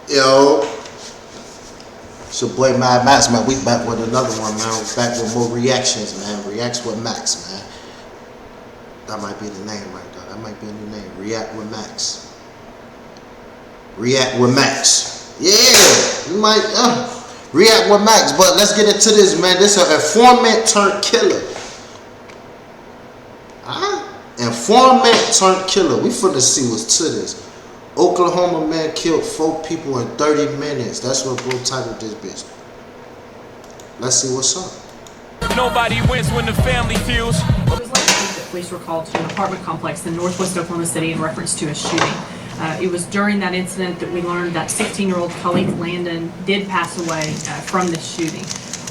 Yo, it's your boy lled, man. We back with another one, man. We back with more reactions, man. Reacts with Max, man. That might be the name right there. That might be the name. React with Max. React with Max. Yeah, you might react with Max. But let's get into this, man. This is an informant turned killer. Informant turned killer. We finna see what's to this. Oklahoma man killed 4 people in 30 minutes. That's what bro titled this bitch. Let's see what's up. Nobody wins when the family feels. It was last week that police were called to an apartment complex in northwest Oklahoma City in reference to a shooting. It was during that incident that we learned that 16-year-old Khalid Landon did pass away from this shooting.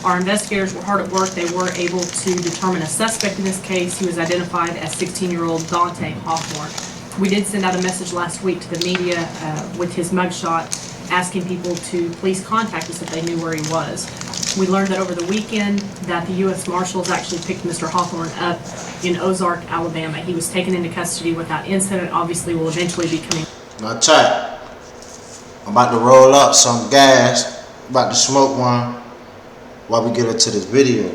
Our investigators were hard at work. They were able to determine a suspect in this case. He was identified as 16-year-old Dante Hawthorne. We did send out a message last week to the media with his mugshot, asking people to please contact us if they knew where he was. We learned that over the weekend that the U.S. Marshals actually picked Mr. Hawthorne up in Ozark, Alabama. He was taken into custody without incident. Obviously, will eventually be coming. Now check. I'm about to roll up some gas. About to smoke one while we get into this video.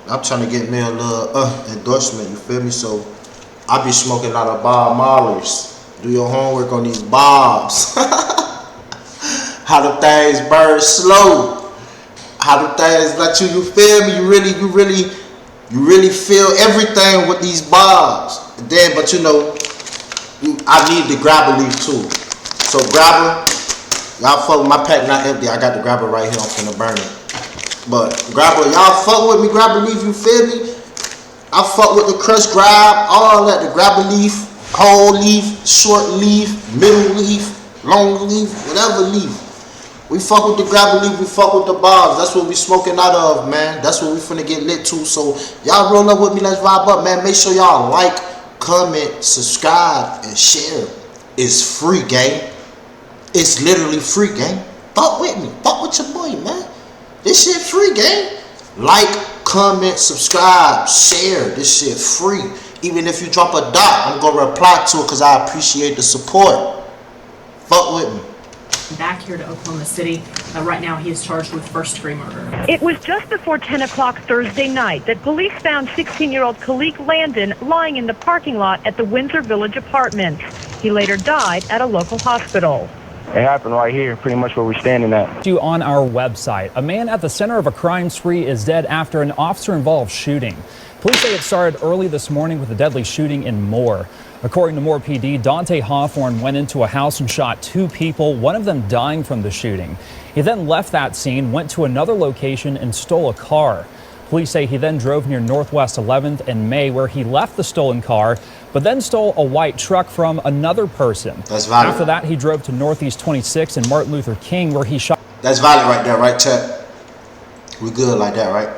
I'm trying to get me a little endorsement. You feel me? So I be smoking out of Bob Marley's. Do your homework on these bobs. How the things burn slow. How the things let you feel me? You really feel everything with these bobs. And then, but you know, I need the grabber leaf too. So grabber, y'all fuck with my pack not empty. I got the grabber right here. I'm finna burn it. But grabber, y'all fuck with me. Grabber leaf, you feel me? I fuck with the crush grab, all that, the grabber leaf, whole leaf, short leaf, middle leaf, long leaf, whatever leaf. We fuck with the grabber leaf, we fuck with the bobs. That's what we smoking out of, man. That's what we finna get lit to. So y'all roll up with me, let's vibe up, man. Make sure y'all like, comment, subscribe, and share. It's free, gang. It's literally free, gang. Fuck with me, fuck with your boy, man. This shit free, gang. Like, comment, subscribe, share. This shit free. Even if you drop a dot, I'm gonna reply to it because I appreciate the support. Fuck with me. Back here to Oklahoma City. Right now he is charged with first-degree murder. It was just before 10 o'clock Thursday night that police found 16-year-old Khalid Landon lying in the parking lot at the Windsor Village Apartments. He later died at a local hospital. It happened right here, pretty much where we're standing at. On our website, a man at the center of a crime spree is dead after an officer-involved shooting. Police say it started early this morning with a deadly shooting in Moore. According to Moore PD, Dante Hawthorne went into a house and shot 2 people, one of them dying from the shooting. He then left that scene, went to another location, and stole a car. Police say he then drove near Northwest 11th and May, where he left the stolen car, but then stole a white truck from another person. That's valid. After that, he drove to Northeast 26th and Martin Luther King, where he shot. That's valid right there, right, chat? We good like that, right?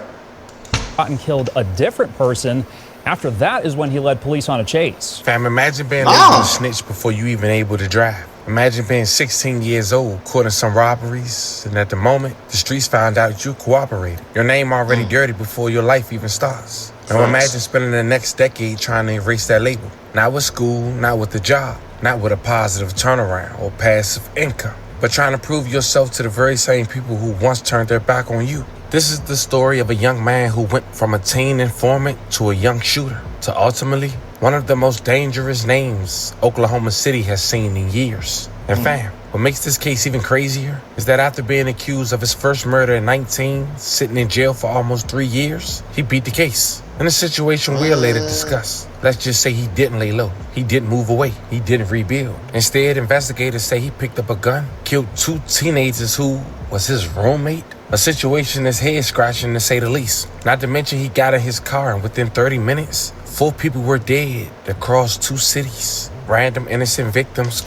And killed a different person. After that is when he led police on a chase. Fam, imagine being able to snitch before you even able to drive. Imagine being 16 years old, caught in some robberies, and at the moment, the streets found out you cooperated. Your name already dirty before your life even starts. Now imagine spending the next decade trying to erase that label. Not with school, not with the job, not with a positive turnaround or passive income, but trying to prove yourself to the very same people who once turned their back on you. This is the story of a young man who went from a teen informant to a young shooter to ultimately one of the most dangerous names Oklahoma City has seen in years. And fam, what makes this case even crazier is that after being accused of his first murder at 19, sitting in jail for almost 3 years, he beat the case. In a situation we'll later discuss. Let's just say he didn't lay low. He didn't move away. He didn't rebuild. Instead, investigators say he picked up a gun, killed 2 teenagers who was his roommate. A situation that's head-scratching to say the least. Not to mention he got in his car and within 30 minutes, 4 people were dead across 2 cities. Random innocent victims,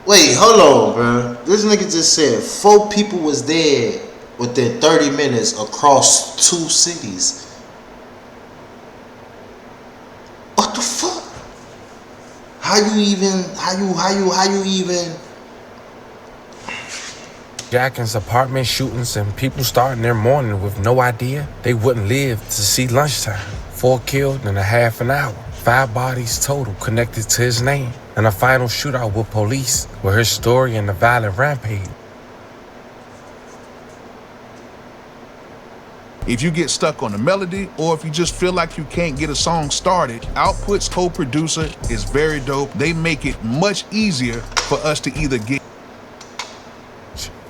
Wait, hold on, bro. This nigga just said 4 people was dead within 30 minutes across 2 cities. What the fuck? How you even Jackson's apartment shootings and people starting their morning with no idea they wouldn't live to see lunchtime. 4 killed in a half an hour. 5 bodies total connected to his name, and a final shootout with police where his story and the violent rampage. If you get stuck on the melody, or if you just feel like you can't get a song started, Output's co-producer is very dope. They make it much easier for us to either get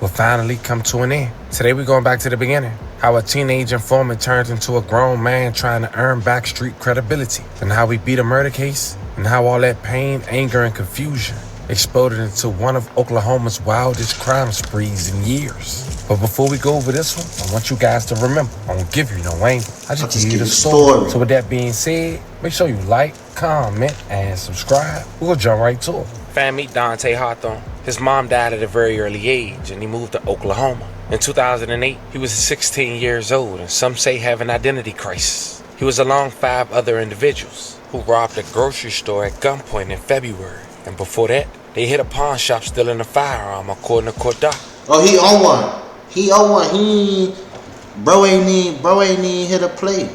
will finally come to an end. Today we're going back to the beginning. How a teenage informant turned into a grown man trying to earn back street credibility. And how we beat a murder case. And how all that pain, anger, and confusion exploded into one of Oklahoma's wildest crime sprees in years. But before we go over this one, I want you guys to remember, I won't give you no angle. I just give you the story. So with that being said, make sure you like, comment, and subscribe. We'll jump right to it. Fam, meet Dante Hawthorne. His mom died at a very early age, and he moved to Oklahoma. In 2008, he was 16 years old, and some say have an identity crisis. He was along 5 other individuals who robbed a grocery store at gunpoint in February. And before that, they hit a pawn shop stealing a firearm, according to court doc. Oh, he on one. He on one. Bro ain't even hit a play.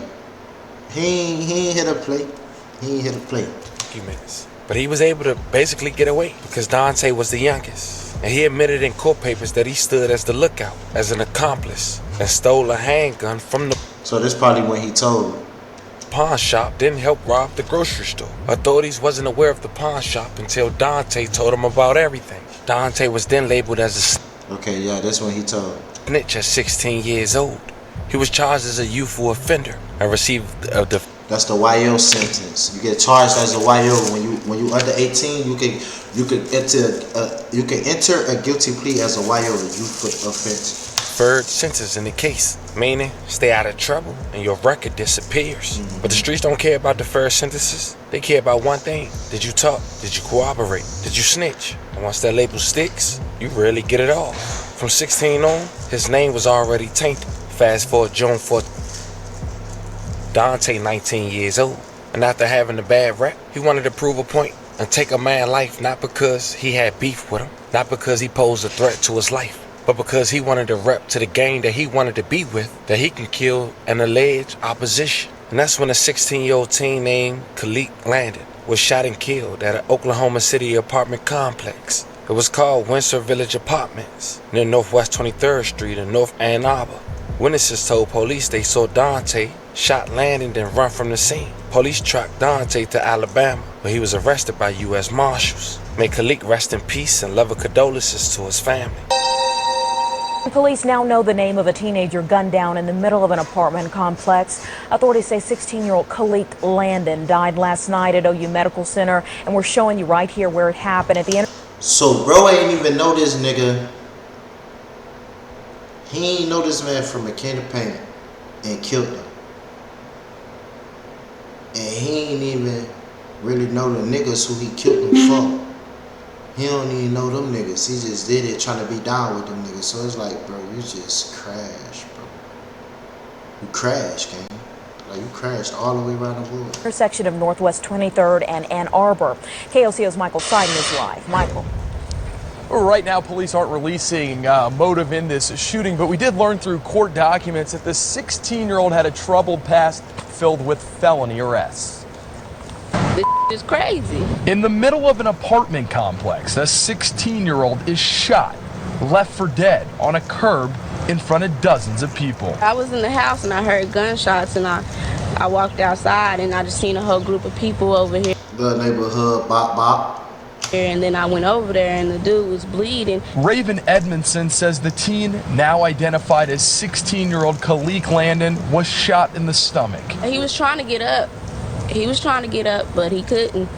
He ain't hit a play. He ain't hit a play. A few minutes. But he was able to basically get away because Dante was the youngest. And he admitted in court papers that he stood as the lookout, as an accomplice, and stole a handgun from the So this probably when he told. Pawn shop, didn't help rob the grocery store. Authorities wasn't aware of the pawn shop until Dante told them about everything. Dante was then labeled as a Okay, yeah, that's when he told. snitch at 16 years old. He was charged as a youthful offender and received the That's the YO sentence. You get charged as a YO when you under 18. You can enter a guilty plea as a YO, youth offense. third sentence in the case, meaning stay out of trouble and your record disappears. But the streets don't care about the first sentences. They care about one thing. Did you talk? Did you cooperate? Did you snitch? And once that label sticks, you really get it all. From 16 on, his name was already tainted. Fast forward June 4th, Dante 19 years old. And after having a bad rap, he wanted to prove a point and take a man's life, not because he had beef with him, not because he posed a threat to his life, but because he wanted to rep to the gang that he wanted to be with, that he can kill an alleged opposition. And that's when a 16-year-old teen named Khalid Landon was shot and killed at an Oklahoma City apartment complex. It was called Windsor Village Apartments, near Northwest 23rd Street in North Ann Arbor. Witnesses told police they saw Dante shot Landon then run from the scene. Police tracked Dante to Alabama, where he was arrested by U.S. Marshals. May Khalid rest in peace and love and condolences to his family. Police now know the name of a teenager gunned down in the middle of an apartment complex. Authorities say 16-year-old Khalid Landon died last night at OU Medical Center, and we're showing you right here where it happened at the end. So bro ain't even know this nigga. He ain't know this man from a can of paint and killed him. And he ain't even really know the niggas who he killed him for. He don't even know them niggas. He just did it trying to be down with them niggas. So it's like, bro, you just crashed, bro. You crashed, gang. Like, you crashed all the way around the world. Intersection of Northwest 23rd and Ann Arbor. KOCO's Michael Seiden is live. Michael. Right now, police aren't releasing motive in this shooting, but we did learn through court documents that this 16-year-old had a troubled past filled with felony arrests. This is crazy. In the middle of an apartment complex, a 16-year-old is shot, left for dead on a curb in front of dozens of people. I was in the house and I heard gunshots and I walked outside and I just seen a whole group of people over here. The neighborhood, bop bop. And then I went over there and the dude was bleeding. Raven Edmondson says the teen, now identified as 16-year-old Khalid Landon, was shot in the stomach. He was trying to get up. But he couldn't.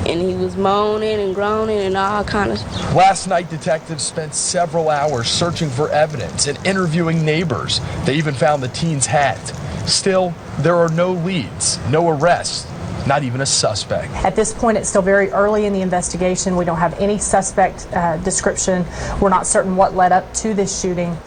And he was moaning and groaning and all kind of. Last night, detectives spent several hours searching for evidence and interviewing neighbors. They even found the teen's hat. Still, there are no leads, no arrests, not even a suspect. At this point, it's still very early in the investigation. We don't have any suspect description. We're not certain what led up to this shooting.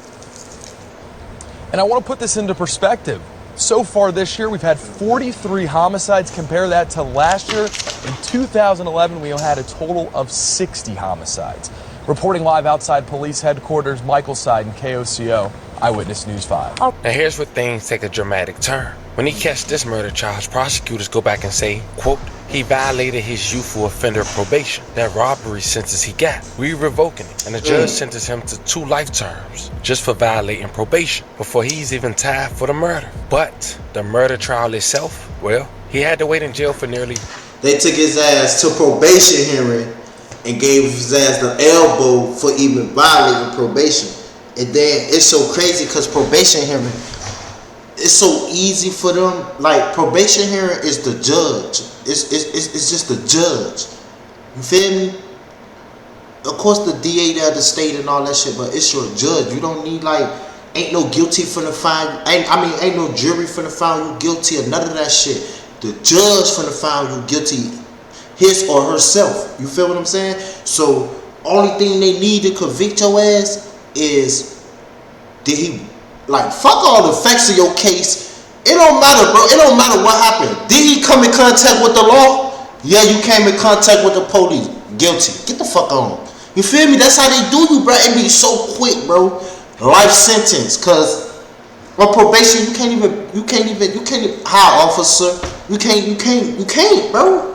And I want to put this into perspective. So far this year, we've had 43 homicides. Compare that to last year. In 2011, we had a total of 60 homicides. Reporting live outside police headquarters, Michael Seiden, KOCO, Eyewitness News 5. Now here's where things take a dramatic turn. When he catch this murder charge, prosecutors go back and say, quote, he violated his youthful offender probation. That robbery sentence he got, we revoking it. And the judge sentenced him to 2 life terms just for violating probation before he's even tied for the murder. But the murder trial itself, well, he had to wait in jail for nearly... They took his ass to probation hearing and gave his ass the elbow for even violating probation. And then it's so crazy because probation hearing, it's so easy for them. Like, probation hearing is the judge. It's just the judge. You feel me? Of course the DA there, the state and all that shit, but it's your judge. You don't need, like, ain't no guilty finna find, ain't no jury finna find you guilty or none of that shit. The judge finna find you guilty, his or herself. You feel what I'm saying? So only thing they need to convict your ass is, did he, like, fuck all the facts of your case. It don't matter, bro. It don't matter what happened. Did he come in contact with the law? Yeah, you came in contact with the police. Guilty. Get the fuck on. You feel me? That's how they do you, bro. It be so quick, bro. Life sentence. Cause on probation, you can't even hire officer. You can't, bro.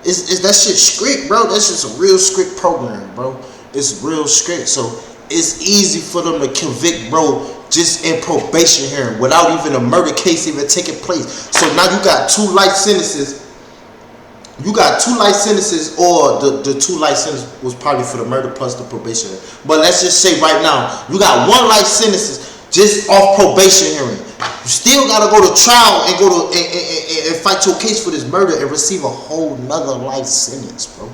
It's that shit strict, bro. That's just a real strict program, bro. It's real strict. So it's easy for them to convict, bro, just in probation hearing without even a murder case even taking place. So now you got 2 life sentences. You got 2 life sentences, or the 2 life sentences was probably for the murder plus the probation. But let's just say right now, you got 1 life sentences just off probation hearing. You still gotta go to trial and go to and fight your case for this murder and receive a whole nother life sentence, bro.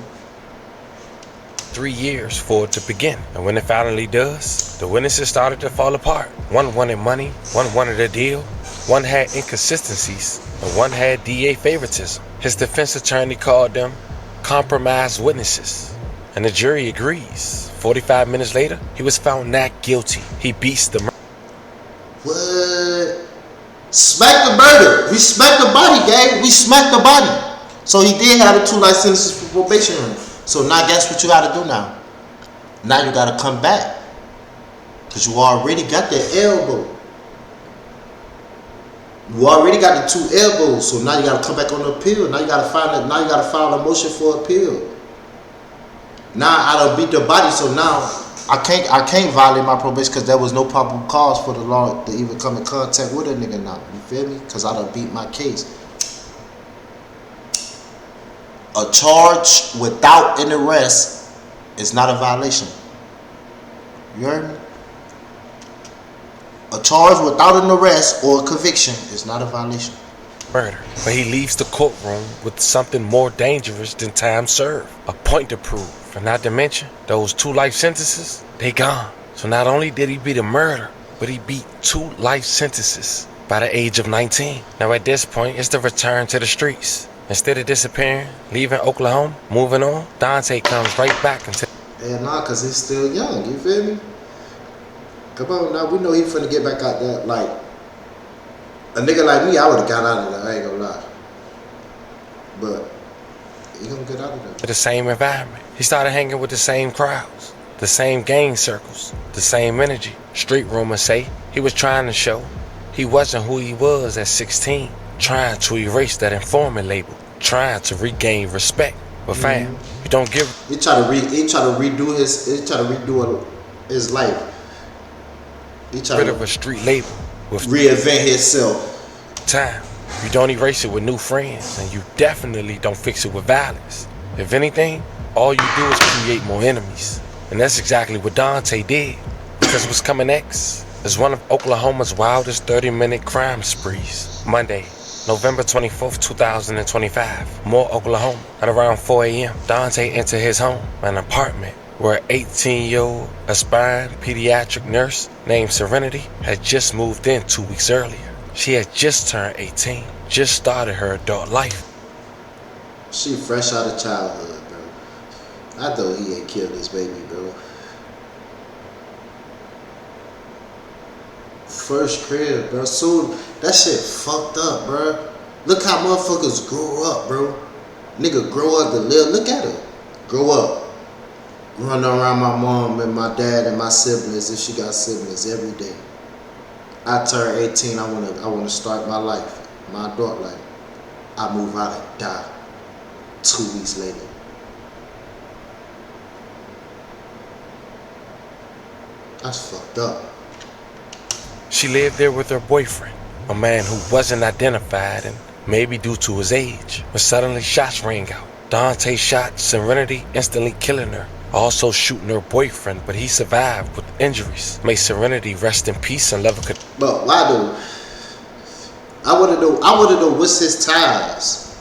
3 years for it to begin. And when it finally does, the witnesses started to fall apart. One wanted money, one wanted a deal, one had inconsistencies, and one had DA favoritism. His defense attorney called them compromised witnesses, and the jury agrees. 45 minutes later, he was found not guilty. He beats the murder. What? Smack the murder. We smacked the body, gang. We smacked the body. So he did have the 2 life sentences for probation. So now guess what you gotta do now? Now you gotta come back. Cause you already got that elbow. You already got the 2 elbows. So now you gotta come back on the appeal. Now you gotta file a motion for appeal. Now I done beat the body, so now I can't violate my probation because there was no probable cause for the law to even come in contact with a nigga now. You feel me? Because I done beat my case. A charge without an arrest is not a violation. You heard me? A charge without an arrest or a conviction is not a violation. Murder. But he leaves the courtroom with something more dangerous than time served. A point to prove. And not to mention, those 2 life sentences, they gone. So not only did he beat a murder, but he beat 2 life sentences by the age of 19. Now at this point, it's the return to the streets. Instead of disappearing, leaving Oklahoma, moving on, Dante comes right back into... Yeah, nah, cause he's still young, you feel me? Come on now, we know he finna get back out there. Like, a nigga like me, I would've got out of there, I ain't gonna lie. But he gonna get out of there. The same environment. He started hanging with the same crowds, the same gang circles, the same energy. Street rumors say he was trying to show he wasn't who he was at 16, trying to erase that informant label, trying to regain respect. But fam, you don't give. He tried to redo his life. He tried rid to of a street label with reinvent himself. Time. You don't erase it with new friends, and you definitely don't fix it with violence. If anything, all you do is create more enemies. And that's exactly what Dante did. Because what's coming next is one of Oklahoma's wildest 30-minute crime sprees. Monday, November 24th, 2025, Moore, Oklahoma. At around 4 a.m., Dante entered his home, an apartment where an 18-year-old aspiring pediatric nurse named Serenity had just moved in 2 weeks earlier. She had just turned 18, just started her adult life. She fresh out of childhood, bro. I thought he had killed his baby, bro. First crib, bro. So that shit fucked up, bro. Look how motherfuckers grow up, bro. Nigga grow up to live. Look at her. Grow up. Running around my mom and my dad and my siblings, if she got siblings, every day. I turned 18, I wanna start my life. My daughter, like, I move out and die 2 weeks later. That's fucked up. She lived there with her boyfriend, a man who wasn't identified and maybe due to his age. But suddenly shots rang out. Dante shot Serenity, instantly killing her. Also shooting her boyfriend, but he survived with injuries. May Serenity rest in peace and love her. But why though? I wanna know what's his ties.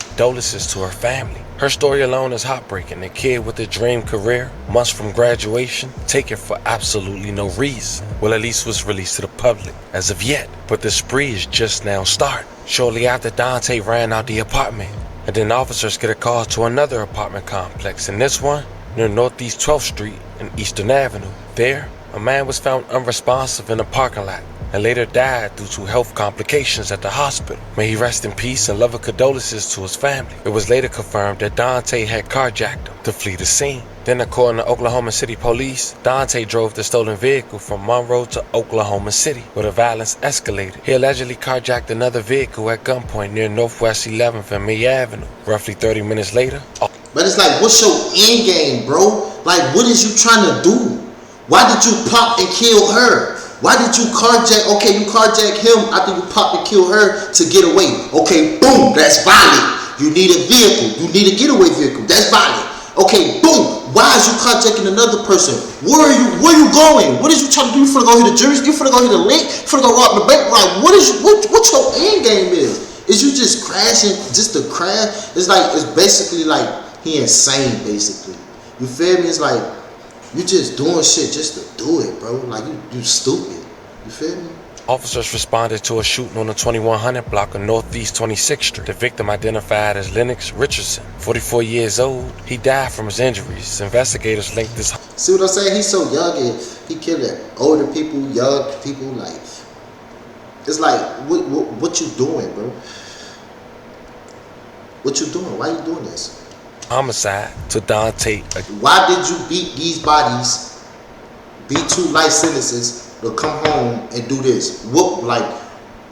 Condolences to her family. Her story alone is heartbreaking. A kid with a dream career, months from graduation, taken for absolutely no reason. Well, at least was released to the public as of yet. But the spree is just now starting. Shortly after, Dante ran out the apartment, and then officers get a call to another apartment complex, and this one near Northeast 12th Street and Eastern Avenue. There, a man was found unresponsive in a parking lot and later died due to health complications at the hospital. May he rest in peace and love and condolences to his family. It was later confirmed that Dante had carjacked him to flee the scene. Then, according to Oklahoma City police, Dante drove the stolen vehicle from Monroe to Oklahoma City, where the violence escalated. He allegedly carjacked another vehicle at gunpoint near Northwest 11th and May Avenue. Roughly 30 minutes later. But it's like, what's your end game, bro? Like, what is you trying to do? Why did you pop and kill her? Why did you carjack? Okay, you carjack him after you pop and kill her to get away. Okay, boom, that's violent. You need a vehicle. You need a getaway vehicle. That's violent. Okay, boom. Why is you carjacking another person? Where are you going? What is you trying to do? You finna go hit a jury? You finna go hit a lick? You finna go rob the bank? Like, what your end game is? Is you just crashing just to crash? It's like, it's basically like he insane, basically. You feel me? It's like you just doing shit just to do it, bro. Like you stupid. You feel me? Officers responded to a shooting on the 2100 block of Northeast 26th Street. The victim, identified as Lennox Richardson, 44 years old, he died from his injuries. Investigators linked this. See what I'm saying? He's so young and he killing older people, young people. Like, it's like, what you doing, bro? What you doing? Why you doing this? Homicide to Dante. Why did you beat these bodies, beat 2 life sentences, to come home and do this? What, like,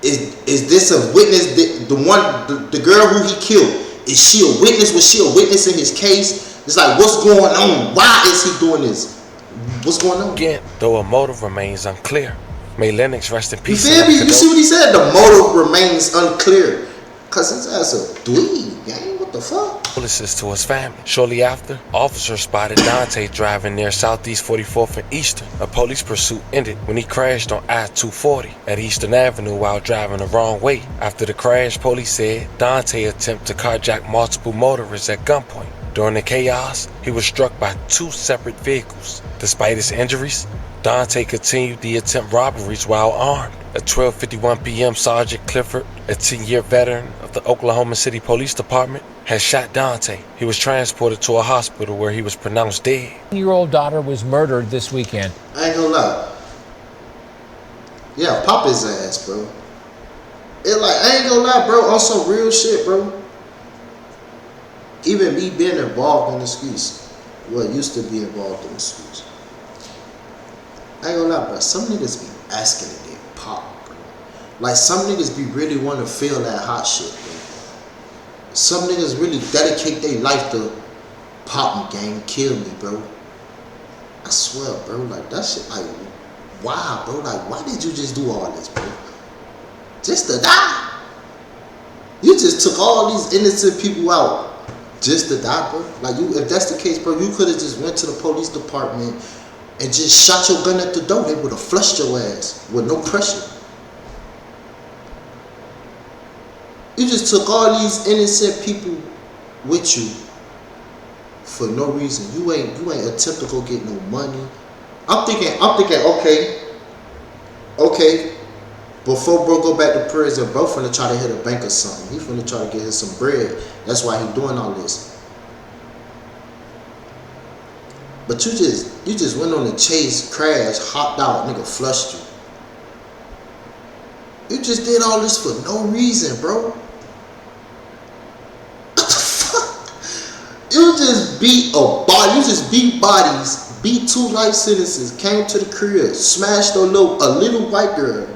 is this a witness? The girl who he killed, is she a witness? Was she a witness in his case? It's like, what's going on? Why is he doing this? What's going on? Again, though a motive remains unclear. May Lennox rest in peace. You feel me? You see what he said? The motive remains unclear. Cause his ass a dweeb, gang. What the fuck? Condolences to his family. Shortly after, officers spotted Dante driving near Southeast 44th and Eastern. A police pursuit ended when he crashed on I-240 at Eastern Avenue while driving the wrong way. After the crash, police said Dante attempted to carjack multiple motorists at gunpoint. During the chaos, he was struck by 2 separate vehicles. Despite his injuries, Dante continued the attempt robberies while armed. At 12:51 p.m., Sergeant Clifford, a 10-year veteran of the Oklahoma City Police Department, had shot Dante. He was transported to a hospital where he was pronounced dead. 10-year-old daughter was murdered this weekend. I ain't gonna lie. Yeah, pop his ass, bro. I ain't gonna lie, bro, on some real shit, bro. Even me being involved in the streets, used to be involved in the streets. I ain't gonna lie, bro. Some niggas be asking to get popped, bro. Like, some niggas be really want to feel that hot shit, bro. Some niggas really dedicate their life to pop me, gang, kill me, bro. I swear, bro. Like, that shit, like, why, bro? Like, why did you just do all this, bro? Just to die? You just took all these innocent people out just to die, bro? Like, if that's the case, bro, you could have just went to the police department and just shot your gun at the door. They would have flushed your ass with no pressure. You just took all these innocent people with you for no reason. You ain't attempt to go get no money. I'm thinking, okay. Before bro go back to prison, bro finna try to hit a bank or something. He finna try to get him some bread. That's why he doing all this. But you just went on a chase, crashed, hopped out, nigga flushed you. You just did all this for no reason, bro. What the fuck? You just beat a body. You just beat bodies, beat 2 life sentences, came to the crib, smashed a little white girl,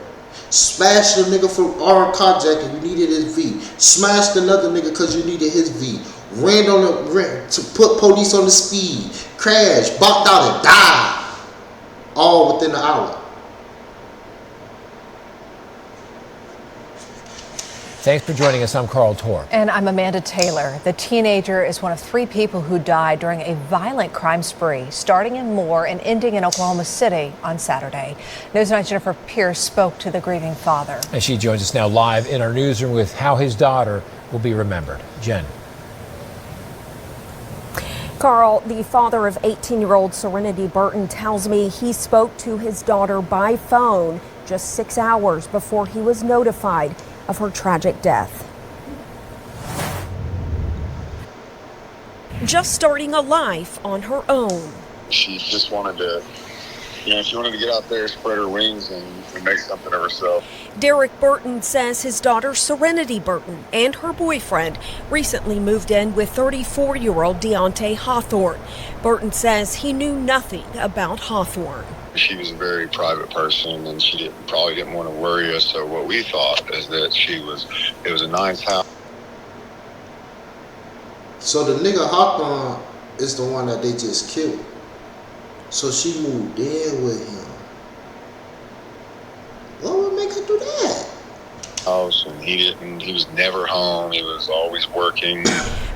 Smashed the nigga for armed carjacking, you needed his V. Smashed another nigga because you needed his V. Ran to put police on the speed. Crashed, bopped out and died. All within an hour. Thanks for joining us. I'm Carl Torr. And I'm Amanda Taylor. The teenager is one of 3 people who died during a violent crime spree, starting in Moore and ending in Oklahoma City on Saturday. News 9's Jennifer Pierce spoke to the grieving father. And she joins us now live in our newsroom with how his daughter will be remembered. Jen. Carl, the father of 18-year-old Serenity Burton, tells me he spoke to his daughter by phone just 6 hours before he was notified of her tragic death. Just starting a life on her own. She just wanted to, she wanted to get out there, spread her wings, and make something of herself. Derek Burton says his daughter Serenity Burton and her boyfriend recently moved in with 34-year-old Deontay Hawthorne. Burton says he knew nothing about Hawthorne. She was a very private person, and she probably didn't want to worry us. So what we thought is that it was a nice house. So the nigga Hawthorne is the one that they just killed. So she moved in with him. What would make her do that? And he was never home. He was always working.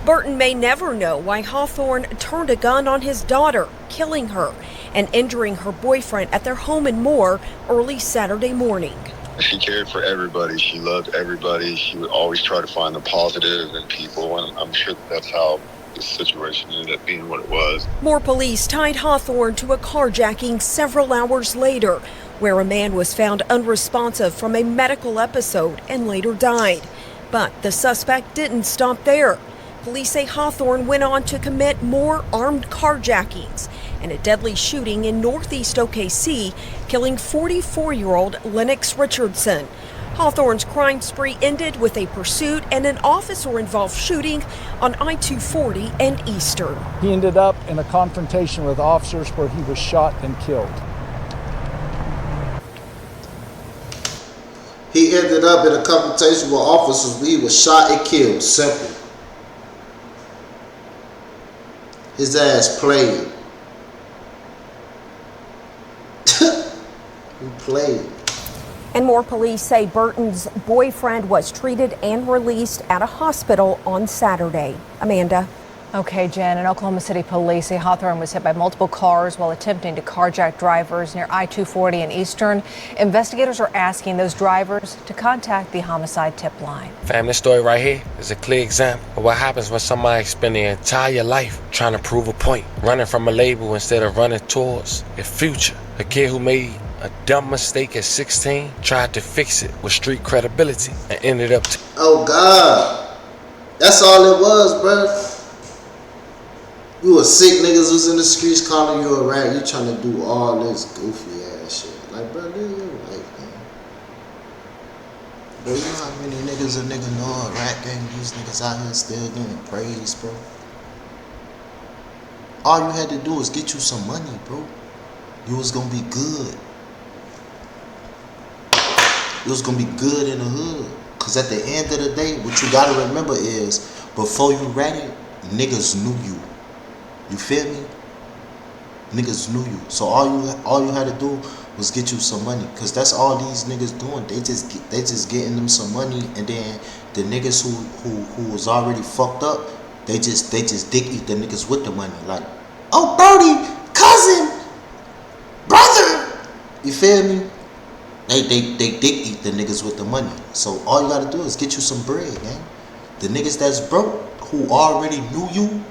Burton may never know why Hawthorne turned a gun on his daughter, killing her and injuring her boyfriend at their home in Moore early Saturday morning. She cared for everybody. She loved everybody. She would always try to find the positive in people, and I'm sure that's how this situation ended up being what it was. Moore police tied Hawthorne to a carjacking several hours later, where a man was found unresponsive from a medical episode and later died. But the suspect didn't stop there. Police say Hawthorne went on to commit more armed carjackings and a deadly shooting in northeast OKC, killing 44-year-old Lennox Richardson. Hawthorne's crime spree ended with a pursuit and an officer-involved shooting on I-240 and Eastern. He ended up in a confrontation with officers where he was shot and killed. He ended up in a confrontation with officers where he was shot and killed. Simple. His ass played. He played. And more police say Burton's boyfriend was treated and released at a hospital on Saturday. Amanda. Okay, Jen, in Oklahoma City police say Hawthorne was hit by multiple cars while attempting to carjack drivers near I-240 and Eastern. Investigators are asking those drivers to contact the homicide tip line. Fam, this story right here is a clear example of what happens when somebody spends their entire life trying to prove a point, running from a label instead of running towards a future. A kid who made a dumb mistake at 16 tried to fix it with street credibility and ended up Oh God, that's all it was, bruh. You were sick niggas was in the streets calling you a rat. You trying to do all this goofy ass shit. Like, bro, live your life, man. Bro, you know how many niggas a nigga know a rat gang? These niggas out here still getting praise, bro. All you had to do was get you some money, bro. You was gonna be good. You was gonna be good in the hood. Cause at the end of the day, what you gotta remember is, before you ratted, niggas knew you. You feel me? Niggas knew you. So all you had to do was get you some money. Cause that's all these niggas doing. They just getting them some money, and then the niggas who was already fucked up, they just dick eat the niggas with the money. Like, oh, Birdie, cousin, brother. You feel me? They dick eat the niggas with the money. So all you gotta do is get you some bread, man. The niggas that's broke, who already knew you,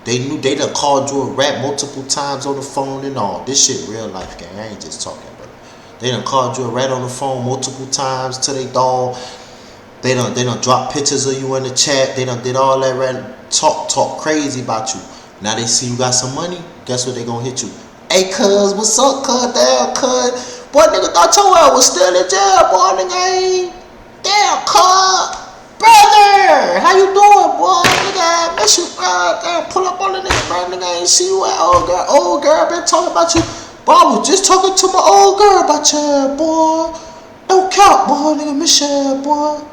they done called you a rat multiple times on the phone and all. This shit real life, gang. I ain't just talking, bro. They done called you a rat on the phone multiple times to they dog. They done drop pictures of you in the chat. They done did all that rat talk crazy about you. Now they see you got some money. Guess what? They gonna hit you. Hey, cuz, what's up, cuz? Damn, cuz. Boy, nigga thought your ass was still in jail, boy, nigga. Damn, cuz. Brother, how you doing, boy? Nigga, I miss you, bro. Damn, pull up on the nigga, bro. Nigga, I ain't see you at old girl. Old girl been talking about you. Boy, I was just talking to my old girl about you, boy. No cap, boy, nigga, Michelle, boy.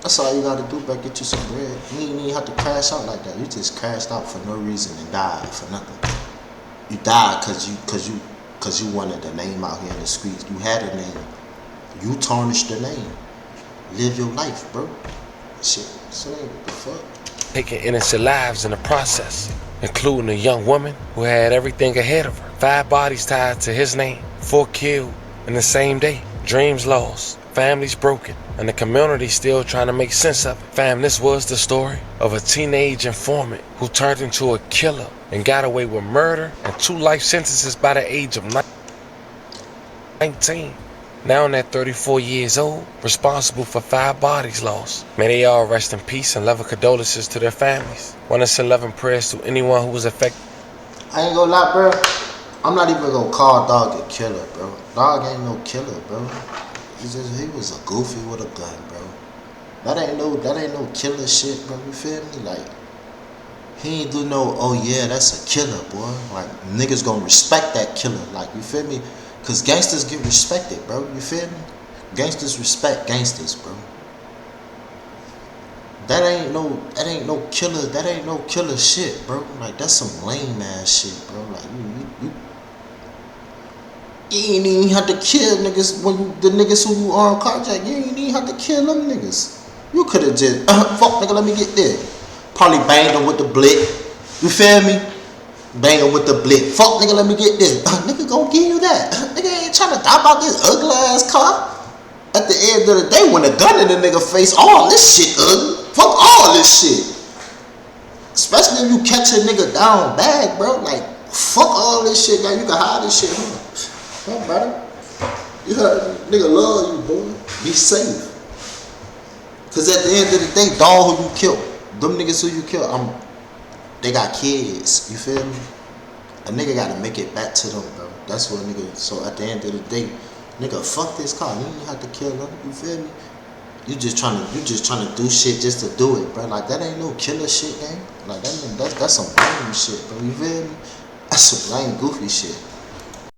That's all you gotta do, bro. Get you some bread. You ain't even have to crash out like that. You just crashed out for no reason and died for nothing. You died cause you wanted a name out here in the streets. You had a name. You tarnished the name. Live your life, bro. Shit, what the fuck? Taking innocent lives in the process, including a young woman who had everything ahead of her. 5 bodies tied to his name, 4 killed in the same day. Dreams lost, families broken, and the community still trying to make sense of it. Fam, this was the story of a teenage informant who turned into a killer and got away with murder and 2 life sentences by the age of 19. Now at 34 years old, responsible for 5 bodies lost. May they all rest in peace and love and condolences to their families. Want to send love and prayers to anyone who was affected. I ain't gonna lie, bro. I'm not even gonna call Dog a killer, bro. Dog ain't no killer, bro. He was a goofy with a gun, bro. That ain't no killer shit, bro. You feel me? Like, he ain't do no, oh yeah, that's a killer, boy. Like, niggas gonna respect that killer. Like, you feel me? Cause gangsters get respected, bro. You feel me? Gangsters respect gangsters, bro. That ain't no killer shit, bro. Like, that's some lame ass shit, bro. Like, you ain't even have to kill niggas when the niggas who you armed carjack. You ain't even have to kill them niggas. You could have just fuck nigga, let me get there. Probably banged him with the blick. You feel me? Bang him with the blick. Fuck nigga, let me get this. Nigga gon' give you that. Nigga ain't trying to die about this ugly ass car. At the end of the day, when the gun in the nigga face, all this shit ugly. Fuck all this shit. Especially if you catch a nigga down bad, bro. Like, fuck all this shit, guy. You can hide this shit, huh? Huh, brother? You heard, nigga love you, boy. Be safe. Cause at the end of the day, dog who you killed, them niggas who you killed, they got kids. You feel me? A nigga gotta make it back to them, bro. That's what nigga. So at the end of the day, nigga, fuck this car. You ain't have to kill them. You feel me? You just trying to do shit just to do it, bro. Like, that ain't no killer shit, gang. Like, that's some lame shit, bro. You feel me? That's some lame goofy shit.